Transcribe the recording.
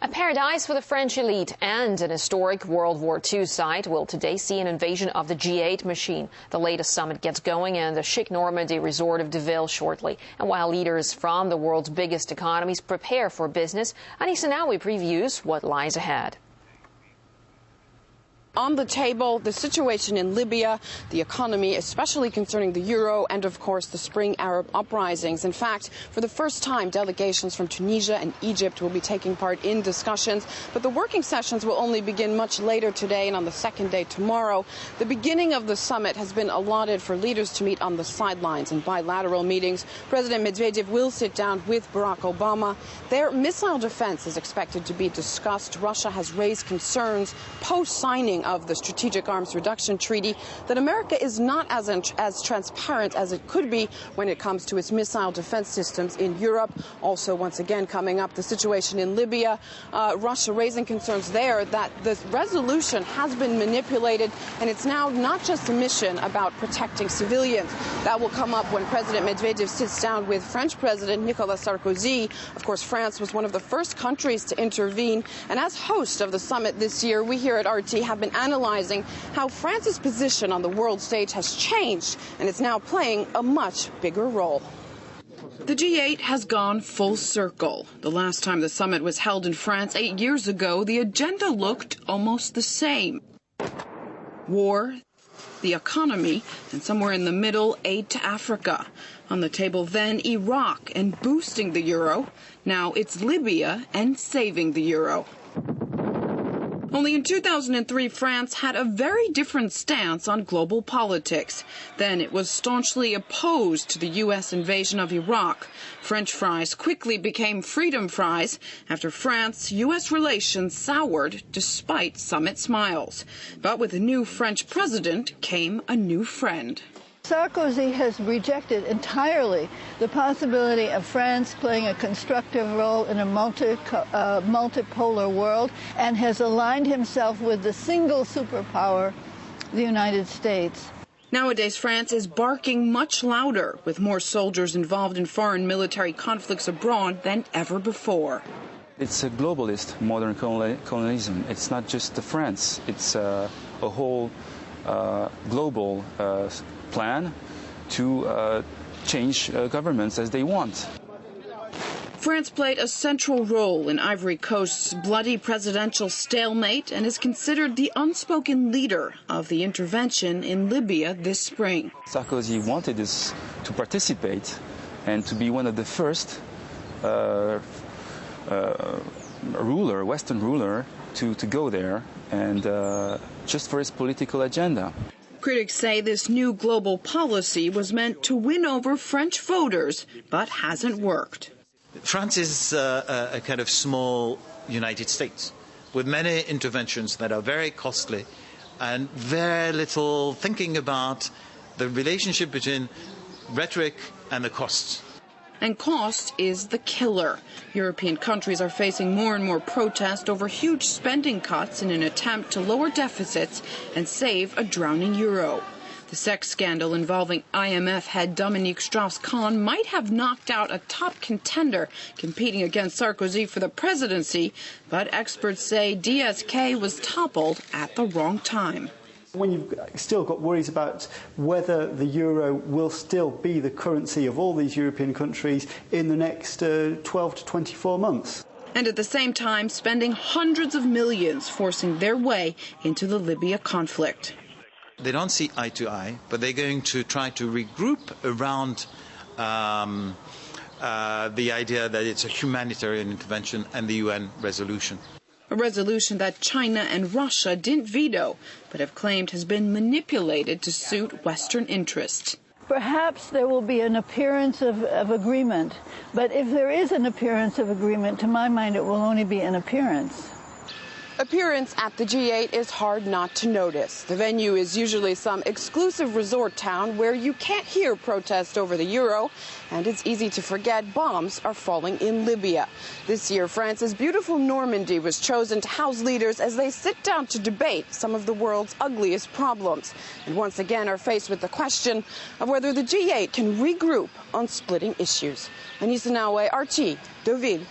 A paradise for the French elite and an historic World War II site will today see an invasion of the G8 machine. The latest summit gets going in the chic Normandy resort of Deauville shortly. And while leaders from the world's biggest economies prepare for business, anissa-France previews what lies ahead. On the table, the situation in Libya, the economy, especially concerning the euro, and of course the spring Arab uprisings. In fact, for the first time, delegations from Tunisia and Egypt will be taking part in discussions, but the working sessions will only begin much later today and on the second day tomorrow. The beginning of the summit has been allotted for leaders to meet on the sidelines in bilateral meetings. President Medvedev will sit down with Barack Obama. Their missile defense is expected to be discussed. Russia has raised concerns post-signing of the Strategic Arms Reduction Treaty that America is not as transparent as it could be when it comes to its missile defense systems in Europe. Also, once again, coming up, the situation in Libya, Russia raising concerns there that the resolution has been manipulated, and it's now not just a mission about protecting civilians. That will come up when President Medvedev sits down with French President Nicolas Sarkozy. Of course, France was one of the first countries to intervene, and as host of the summit this year, we here at RT have been analyzing how France's position on the world stage has changed, and it's now playing a much bigger role. The G8 has gone full circle. The last time the summit was held in France 8 years ago, the agenda looked almost the same. War, the economy, and somewhere in the middle, aid to Africa. On the table then, Iraq and boosting the euro. Now it's Libya and saving the euro. Only in 2003, France had a very different stance on global politics. Then it was staunchly opposed to the U.S. invasion of Iraq. French fries quickly became freedom fries after France-U.S. relations soured despite summit smiles. But with a new French president came a new friend. Sarkozy has rejected entirely the possibility of France playing a constructive role in a multipolar world and has aligned himself with the single superpower, the United States. Nowadays, France is barking much louder, with more soldiers involved in foreign military conflicts abroad than ever before. It's a globalist modern colonialism. It's not just the France. It's a whole global plan to change governments as they want. France played a central role in Ivory Coast's bloody presidential stalemate and is considered the unspoken leader of the intervention in Libya this spring. Sarkozy wanted us to participate and to be one of the first Western ruler to go there, and just for his political agenda. Critics say this new global policy was meant to win over French voters, but hasn't worked. France is a kind of small United States with many interventions that are very costly and very little thinking about the relationship between rhetoric and the costs. And cost is the killer. European countries are facing more and more protest over huge spending cuts in an attempt to lower deficits and save a drowning euro. The sex scandal involving IMF head Dominique Strauss-Kahn might have knocked out a top contender competing against Sarkozy for the presidency, but experts say DSK was toppled at the wrong time. When you've still got worries about whether the euro will still be the currency of all these European countries in the next 12 to 24 months. And at the same time, spending hundreds of millions forcing their way into the Libya conflict. They don't see eye to eye, but they're going to try to regroup around the idea that it's a humanitarian intervention and the UN resolution. A resolution that China and Russia didn't veto, but have claimed has been manipulated to suit Western interests. Perhaps there will be an appearance of agreement, but if there is an appearance of agreement, to my mind, it will only be an appearance. Appearance at the G8 is hard not to notice. The venue is usually some exclusive resort town where you can't hear protest over the euro, and it's easy to forget bombs are falling in Libya. This year, France's beautiful Normandy was chosen to house leaders as they sit down to debate some of the world's ugliest problems, and once again are faced with the question of whether the G8 can regroup on splitting issues. Anissa-France, RT, Deauville.